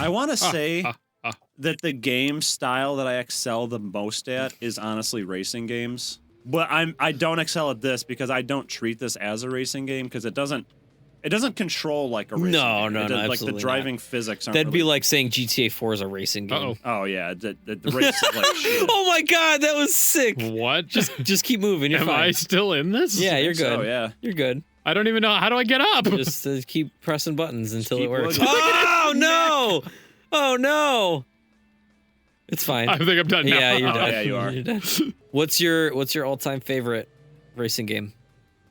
I want to say that the game style that I excel the most at is honestly racing games. But I don't excel at this because I don't treat this as a racing game because it doesn't control like a racing game. No, like absolutely the driving not. physics aren't That'd be really... like saying GTA 4 is a racing game. Oh yeah, the race is like shit. Oh my god, that was sick. What? Just keep moving. You're Am fine. I still in this? Yeah, you're good. So, yeah. You're good. I don't even know. How do I get up? Just keep pressing buttons until it keep works. looking. Oh no! Oh no! It's fine. I think I'm done now. Yeah, you're done. Yeah, you are. You're done. What's your all-time favorite racing game?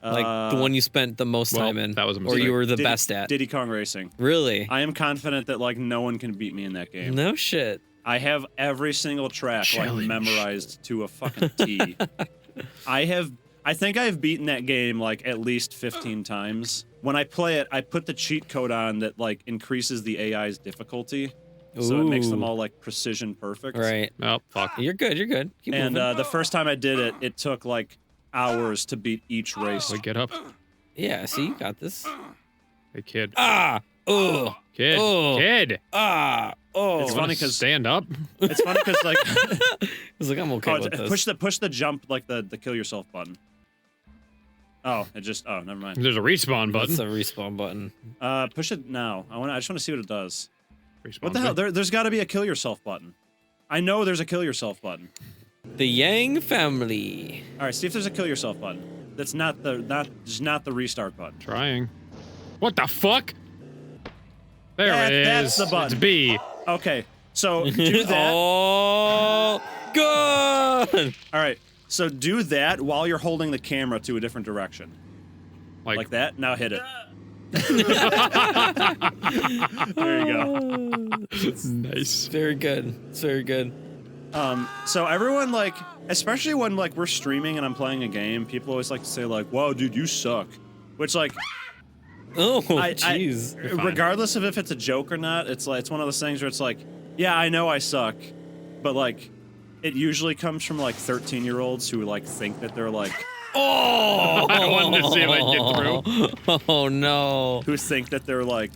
Like the one you spent the most time in, that was a or mistake. you were the best at? Diddy Kong Racing. Really? I am confident that like no one can beat me in that game. No shit. I have every single track like memorized to a fucking T. I think I've beaten that game like at least 15 times. When I play it, I put the cheat code on that like increases the AI's difficulty. So it makes them all like precision perfect. Right. Oh, fuck. You're good. You're good. Keep And moving. the first time I did it, it took like hours to beat each race. Wait, get up. Yeah. See, you got this. Hey, kid. Ah. Oh. Kid. Oh. Kid. Ah. Oh. It's funny because stand up. It's funny because like He's like, I'm okay with this. push the jump like the kill yourself button. Oh, never mind. There's a respawn button. That's a respawn button. Push it now. I just want to see what it does. Respawn What the hell? button. There's got to be a kill yourself button. I know there's a kill yourself button. The Yang family. All right, see if there's a kill yourself button. That's not the restart button. Trying. What the fuck? There it is. That's the button. It's B. Okay, so do that. Oh, good. All right, so do that while you're holding the camera to a different direction. Like that. Now hit it. There you go. Nice. Very good. It's very good. So everyone like, especially when like we're streaming and I'm playing a game, people always like to say like, "Whoa, dude, you suck," which like, oh, jeez. Regardless of if it's a joke or not, it's one of those things where it's like, yeah, I know I suck, but like, it usually comes from like 13-year-olds who like think that they're like. Oh! I wanted to see if I can get through. Oh no! Who think that they're like,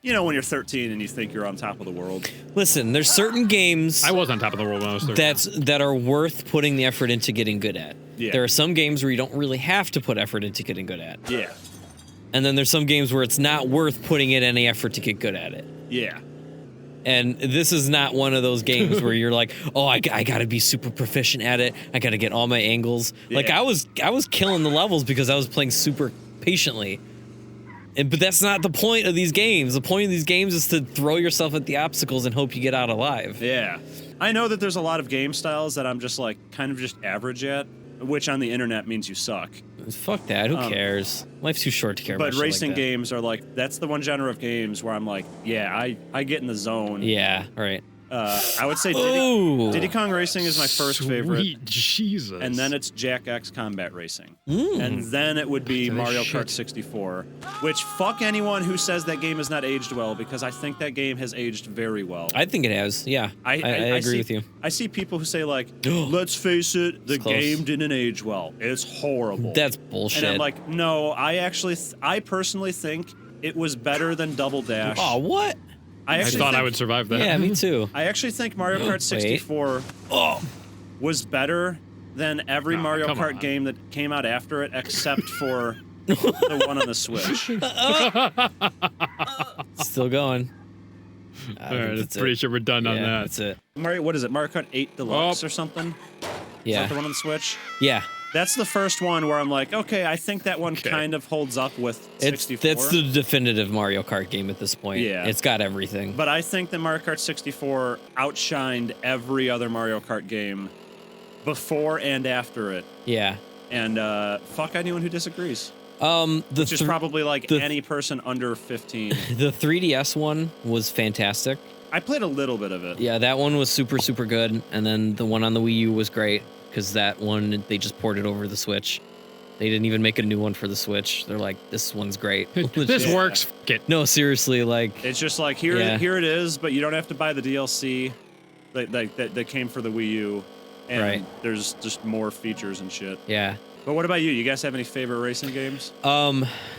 you know, when you're 13 and you think you're on top of the world. Listen, there's certain games I was on top of the world when I was 13. that are worth putting the effort into getting good at. Yeah. There are some games where you don't really have to put effort into getting good at. Yeah. And then there's some games where it's not worth putting in any effort to get good at it. Yeah. And this is not one of those games where you're like, oh, I gotta be super proficient at it. I gotta get all my angles. Yeah. Like I was killing the levels because I was playing super patiently. But that's not the point of these games. The point of these games is to throw yourself at the obstacles and hope you get out alive. Yeah. I know that there's a lot of game styles that I'm just like kind of just average at, which on the internet means you suck. Fuck that. Who cares? Life's too short to care about But shit racing like that. games are like, that's the one genre of games where I'm like, yeah, I get in the zone. Yeah, right. I would say Ooh. Diddy Kong Racing is my first favorite. Sweet Jesus. And then it's Jack X Combat Racing. Mm. And then it would be That's Mario shit. Kart 64, which fuck anyone who says that game has not aged well, because I think that game has aged very well. I think it has. Yeah, I agree see, with you. I see people who say like, let's face it, the It's close. game didn't age well. It's horrible. That's bullshit. And I'm like, no, I personally think it was better than Double Dash. oh, what? I thought I would survive that. Yeah, me too. I actually think Mario Kart 64 was better than every Mario come Kart on. game that came out after it, except for the one on the Switch. Still going. All right, I'm pretty sure we're done on that. That's it. Mario, what is it? Mario Kart 8 Deluxe or something? Is Yeah. that the one on the Switch? Yeah. That's the first one where I'm like, okay, I think that one kind of holds up with 64. That's the definitive Mario Kart game at this point. Yeah. It's got everything. But I think that Mario Kart 64 outshined every other Mario Kart game before and after it. Yeah. And fuck anyone who disagrees. Which is probably like any person under 15. The 3DS one was fantastic. I played a little bit of it. Yeah, that one was super, super good. And then the one on the Wii U was great because that one, they just ported over the Switch. They didn't even make a new one for the Switch. They're like, this one's great. This works. F it. No, seriously, like... It's just like, here it is, but you don't have to buy the DLC that came for the Wii U. And there's just more features and shit. Yeah. But what about you? You guys have any favorite racing games?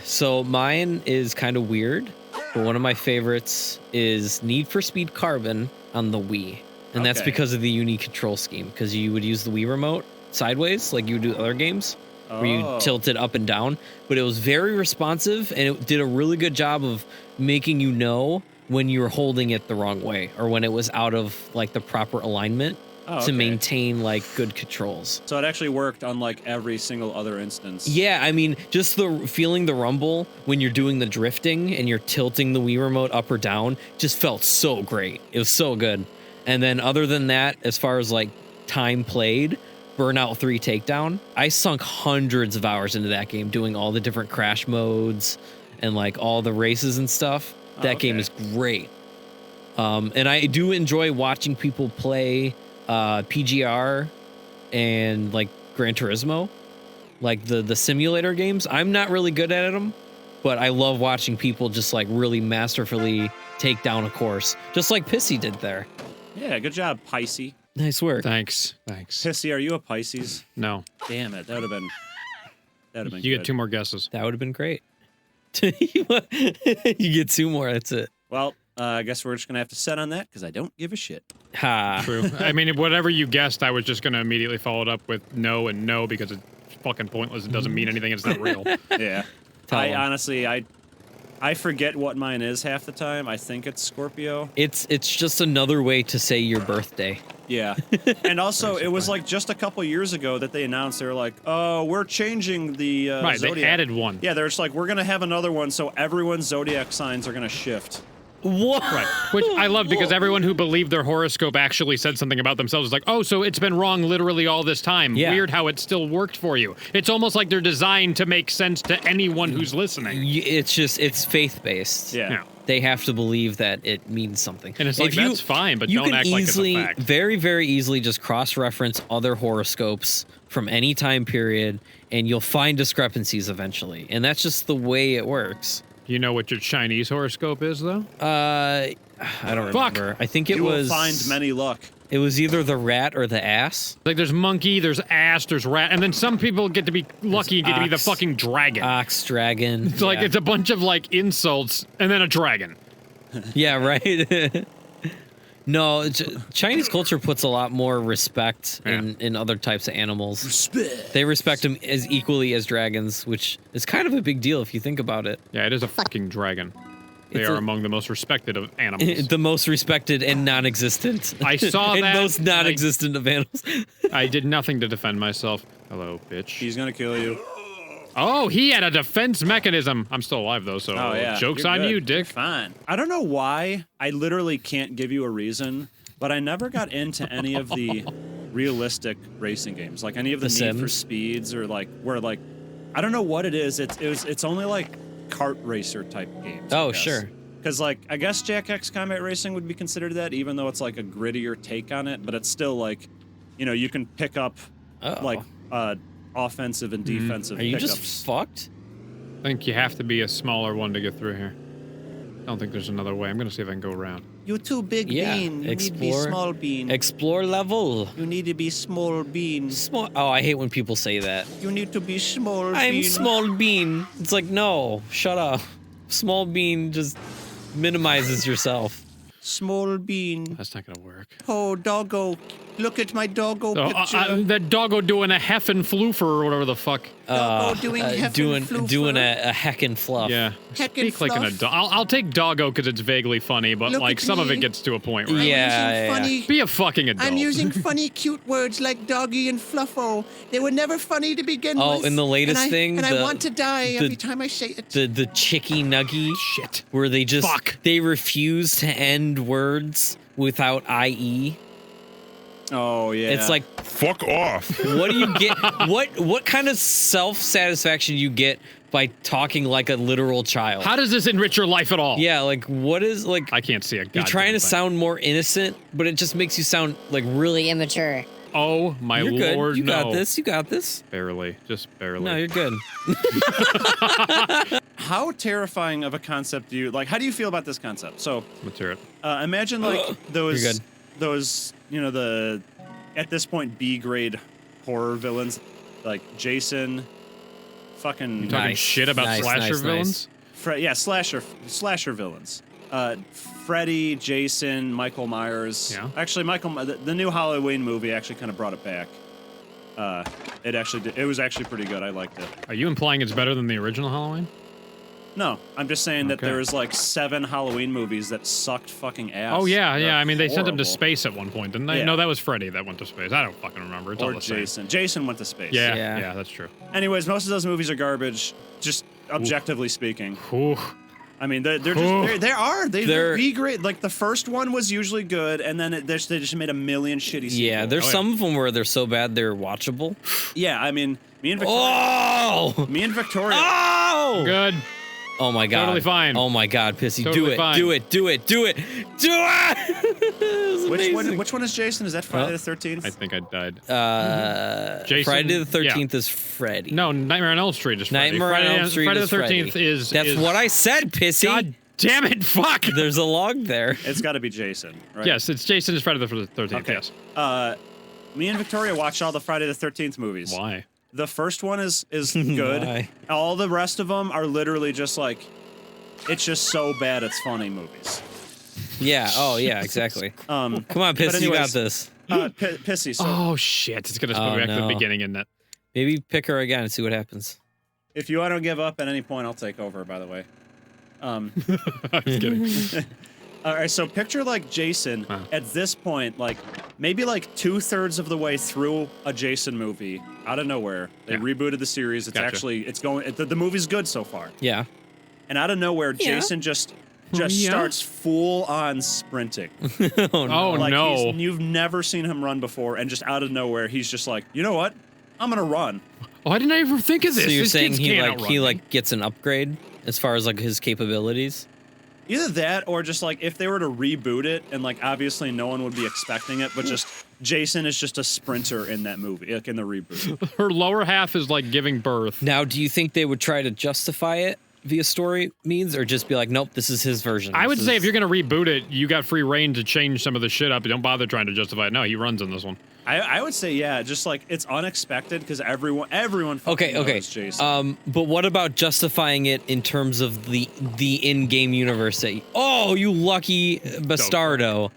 So mine is kind of weird. but one of my favorites is Need for Speed Carbon on the Wii. And that's Okay. because of the unique control scheme, because you would use the Wii remote sideways like you would do other games where you Oh. tilt it up and down, but it was very responsive and it did a really good job of making you know when you were holding it the wrong way or when it was out of like the proper alignment Oh, to okay. maintain like good controls. So it actually worked on like every single other instance. Yeah, I mean, just the feeling the rumble when you're doing the drifting and you're tilting the Wii remote up or down just felt so great. It was so good. And then other than that, as far as like time played, Burnout 3 Takedown, I sunk hundreds of hours into that game doing all the different crash modes and like all the races and stuff. That game okay. is great. And I do enjoy watching people play PGR and like Gran Turismo, like the simulator games. I'm not really good at them, but I love watching people just like really masterfully take down a course, just like Pissy did there. Yeah, good job, Pisces. Nice work. Thanks. Pissy, are you a Pisces? No. Damn it, that would have been You good. get 2 more guesses. That would have been great. You get 2 more. That's it. Well, I guess we're just gonna have to set on that because I don't give a shit. Ha. True. I mean, whatever you guessed, I was just going to immediately follow it up with no and no because it's fucking pointless. It doesn't mean anything. It's not real. Yeah. Tell I 'em. honestly, I forget what mine is half the time. I think it's Scorpio. It's just another way to say your birthday. Yeah. And also, it was like just a couple years ago that they announced they were like, "Oh, we're changing the Right, zodiac." they added one. Yeah, they're just like, "We're gonna have another one, so everyone's zodiac signs are gonna shift." What? Right. Which I love because everyone who believed their horoscope actually said something about themselves. Is like, oh, so it's been wrong literally all this time. Yeah. Weird how it still worked for you. It's almost like they're designed to make sense to anyone who's listening. It's faith-based. Yeah. Yeah. They have to believe that it means something. And it's like, that's fine, but you don't can act like it's a easily, fact. very, very easily just cross-reference other horoscopes from any time period, and you'll find discrepancies eventually. And that's just the way it works. You know what your Chinese horoscope is, though? I don't Fuck. remember. I think it You was... will find many luck. It was either the rat or the ass. Like, there's monkey, there's ass, there's rat, and then some people get to be lucky and get to be the ox. fucking dragon. Ox, dragon. It's like, it's a bunch of, like, insults, and then a dragon. Yeah, right? No, Chinese culture puts a lot more respect in other types of animals. Respect. They respect them as equally as dragons, which is kind of a big deal if you think about it. Yeah, it is a fucking dragon. They It's are a- among the most respected of animals. The most respected and non-existent. I saw and that. most non-existent of animals. I did nothing to defend myself. Hello, bitch. He's gonna kill you. Oh, he had a defense mechanism. I'm still alive, though, so Oh yeah. joke's You're on good. you, You're dick. fine. I don't know why. I literally can't give you a reason, but I never got into any of the realistic racing games, like any of the The Need for Sims? Speeds or like where like I don't know what it is. It's only like kart racer type games. Oh, sure. Because like I guess Jack X Combat Racing would be considered that, even though it's like a grittier take on it, but it's still like, you know, you can pick up Uh-oh. like offensive and defensive Are you pickups. just fucked? I think you have to be a smaller one to get through here. I don't think there's another way. I'm going to see if I can go around. You're too big Yeah, bean. You need to be explore. small bean. Explore level. You need to be small bean. Small. Oh, I hate when people say that. You need to be small bean. I'm small bean. It's like, no, shut up. Small bean just minimizes yourself. Small bean. That's not going to work. Oh, doggo. Look at my doggo Oh, picture. that doggo doing a heffin' floofer or whatever the fuck. Doggo doing heffin' doing floofer. a heckin' fluff. Yeah. Heckin' Speak like an fluff. adult. I'll take doggo because it's vaguely funny, but Look like at some of me. it gets to a point where I'm Yeah. using funny. be a fucking adult. I'm using funny, cute words like doggy and fluffo. They were never funny to begin Oh, with. in the latest thing, and the- I want to die the- every time I say it. The chicky nuggy Shit. where they just Fuck. they refuse to end words without IE. Oh yeah. It's like, Fuck off. what do you get? What kind of self-satisfaction you get by talking like a literal child? How does this enrich your life at all? Yeah, like what is like I can't see a you're goddamn trying to thing. sound more innocent, but it just makes you sound like really immature. Oh my You're good. lord, You no. got this. You got this. Barely. Just barely. No, you're good. how terrifying of a concept do you like? How do you feel about this concept? So Let's hear it. imagine like those You're good. those you know the at this point B grade horror villains like Jason, fucking Talking Nice. shit about Nice, slasher nice, villains? slasher villains. Freddy, Jason, Michael Myers. Yeah. Actually, the new Halloween movie actually kind of brought it back. It was actually pretty good. I liked it. Are you implying it's better than the original Halloween? No, I'm just saying that Okay. there was like 7 Halloween movies that sucked fucking ass. Oh yeah, They're yeah. I mean, they sent him to horrible. space at one point, didn't they? Yeah. No, that was Freddy that went to space. I don't fucking remember. It's all Or the same. Jason. Jason went to space. Yeah, Yeah. yeah, that's true. Anyways, most of those movies are garbage, just objectively speaking. Ooh. I mean, they're be great. Like the first one was usually good, and then they just made a million shitty sequels. Yeah, there's some of them where they're so bad they're watchable. Yeah, I mean, me and Victoria. Oh! Me and Victoria. Oh! Good. Oh my god. Totally fine. Oh my god, Pissy. Totally do it. fine. Do it. Do it. Do it. Do it! Which one is Jason? Is that Friday the 13th? I think I died. Jason, Friday the 13th is Freddy. No, Nightmare on Elm Street is Freddy. Nightmare on Elm Street Friday is the 13th Freddy. is. That's what I said, Pissy. God damn it! Fuck. There's a log there. It's got to be Jason, right? Yes, it's Jason is Friday the 13th. Okay. Yes. Me and Victoria watched all the Friday the 13th movies. Why? The first one is good. Why? All the rest of them are literally just like, it's just so bad it's funny movies. Yeah. Oh, yeah. Exactly. Come on, Pissy. You got anyways, this. Pissy. So Oh shit! It's gonna put me back to the beginning in that. Maybe pick her again and see what happens. if you want to give up at any point, I'll take over. By the way. I'm just kidding. All right, so picture like Jason at this point, like maybe like 2/3 of the way through a Jason movie, out of nowhere, they rebooted the series. It's Gotcha. the movie's good so far. Yeah. And out of nowhere, Jason just starts full on sprinting. Oh, no. Oh Like no! you've never seen him run before, and just out of nowhere, he's just like, you know what? I'm gonna run. Why didn't I ever think of this? So you're This saying kid's he can't like outrun he me. like gets an upgrade as far as like his capabilities? Either that, or just like if they were to reboot it, and like obviously no one would be expecting it, but just Jason is just a sprinter in that movie, like in the reboot. Her lower half is like giving birth. Now, do you think they would try to justify it via story means, or just be like, nope, this is his version? I would This say is- if you're gonna reboot it, you got free reign to change some of the shit up. Don't bother trying to justify it. No, he runs in this one. I would say just like it's unexpected because everyone fucking Okay. knows Jason. But what about justifying it in terms of the in-game universe that you lucky bastardo.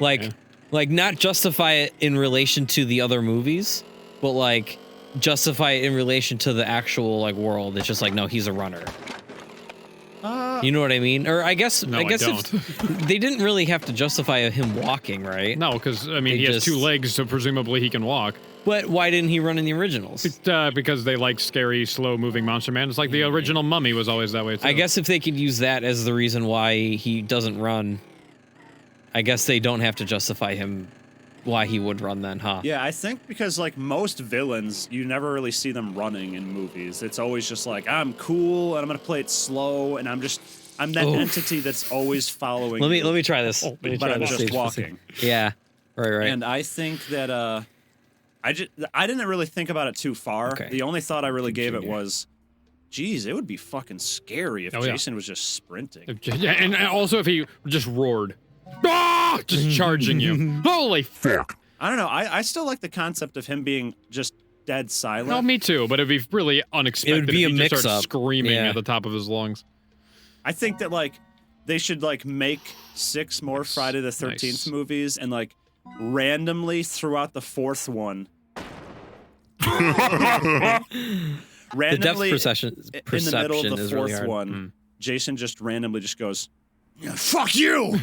Like not justify it in relation to the other movies, but like justify it in relation to the actual like world. It's just like, no, he's a runner. You know what I mean? Or I guess No, I guess I if they didn't really have to justify him walking, right? No, because I mean They he has just- 2 legs, so presumably he can walk. But why didn't he run in the originals? Because they like scary, slow-moving monster man. It's like the original Mummy was always that way too. I guess if they could use that as the reason why he doesn't run, I guess they don't have to justify him why he would run then, huh? Yeah, I think because like most villains, you never really see them running in movies. It's always just like, I'm cool and I'm gonna play it slow and I'm that entity that's always following. Let you, me try this. Let me but try I'm this. just walking. Yeah. Right. And I think that I didn't really think about it too far. Okay. The only thought I really gave it was, geez, it would be fucking scary if yeah. Jason was just sprinting. Yeah, and also if he just roared, just charging you. Holy fuck! I don't know. I still like the concept of him being just dead silent. No, me too. But it'd be really unexpected. It would be if a he just started mix-up. screaming Yeah. at the top of his lungs. I think that like they should like make 6 more Friday the 13th Nice. movies and like randomly throughout the 4th one. The depth randomly perception in the middle of the is 4th really hard. one, Jason just randomly just goes, "Yeah, fuck you,"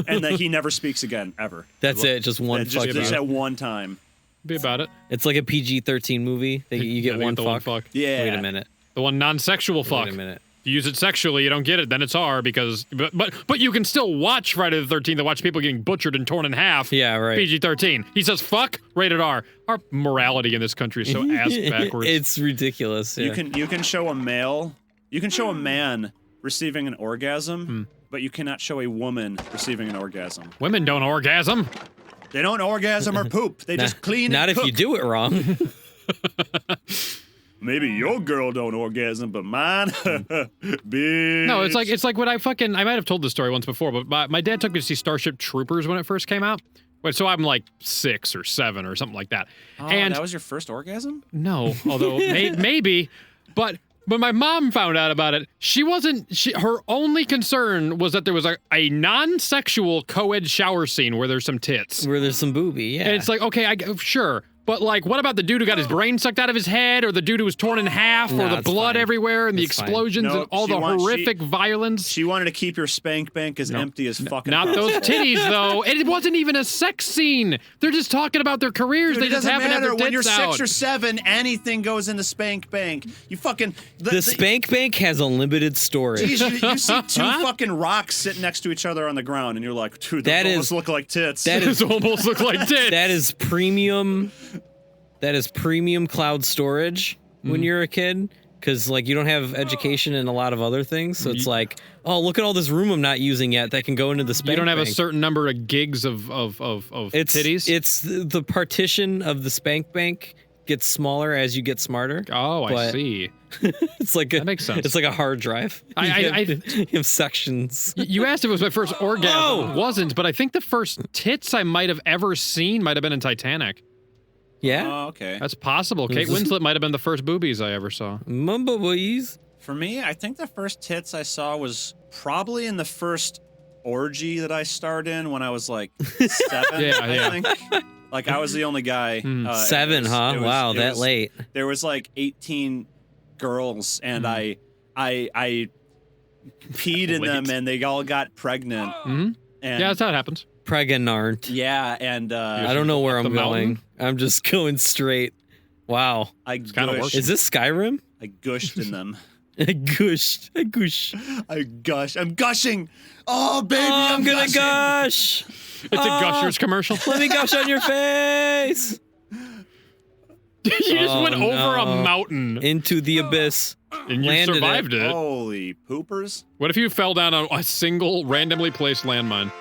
and then he never speaks again ever. That's it. Just one Just fuck. at you. one time. Be about it. It's like a PG-13 movie. You get I think one it's the fuck. one fuck. Yeah. Wait a minute. The one non-sexual fuck. Wait a minute. If you use it sexually, you don't get it. Then it's R because, but you can still watch Friday the 13th and watch people getting butchered and torn in half. Yeah, right. PG-13. He says fuck, rated R. Our morality in this country is so ass backwards. It's ridiculous. Yeah. You can show a man receiving an orgasm, but you cannot show a woman receiving an orgasm. Women don't orgasm. They don't orgasm or poop. They just clean. Not and if you cook. do it wrong. Maybe your girl don't orgasm, but mine, bitch. No, it's like what I might have told this story once before, but my dad took me to see Starship Troopers when it first came out. But so I'm like 6 or 7 or something like that. Oh, and that was your first orgasm? no, although maybe, but When my mom found out about it, her only concern was that there was a non-sexual co-ed shower scene where there's some tits. Where there's some booby, yeah. And it's like, okay, sure. But like, what about the dude who got his brain sucked out of his head, or the dude who was torn in half, or the blood everywhere, and the explosions, and all the horrific violence? She wanted to keep your spank bank as empty as fucking. Not those titties, though. And it wasn't even a sex scene. They're just talking about their careers. Dude, they just happen to have their tits when you're out. 6 or 7, anything goes in the spank bank. You fucking the spank bank has unlimited storage. Geez, you see 2 fucking rocks sitting next to each other on the ground, and you're like, dude, those almost look like tits. That is almost look like tits. That is premium. That is premium cloud storage when you're a kid, because like you don't have education and a lot of other things. So it's like, oh, look at all this room I'm not using yet that can go into the spank bank. You don't have a certain number of gigs of titties? It's the partition of the spank bank gets smaller as you get smarter. Oh, I see. It's like that makes sense. It's like a hard drive. You have sections. You asked if it was my first orgasm. It wasn't, but I think the first tits I might have ever seen might have been in Titanic. Yeah? Oh, okay. That's possible. Kate Winslet might have been the first boobies I ever saw. Mumbo boys. For me, I think the first tits I saw was probably in the first orgy that I starred in when I was like 7, I think. Like, I was the only guy. 7, huh? Wow, that late. There was like 18 girls, and I peed in them, and they all got pregnant. And yeah, that's how it happens. Pregnant. Yeah, and I don't know where I'm going. I'm just going straight. Wow. It's kind of works. Is this Skyrim? I gushed in them. I gush. I gush. I'm gushing. Oh, baby, I'm gonna gush. It's a Gushers commercial. Let me gush on your face. You just went over a mountain. Into the abyss. And you survived it. Holy poopers. What if you fell down on a single randomly placed landmine?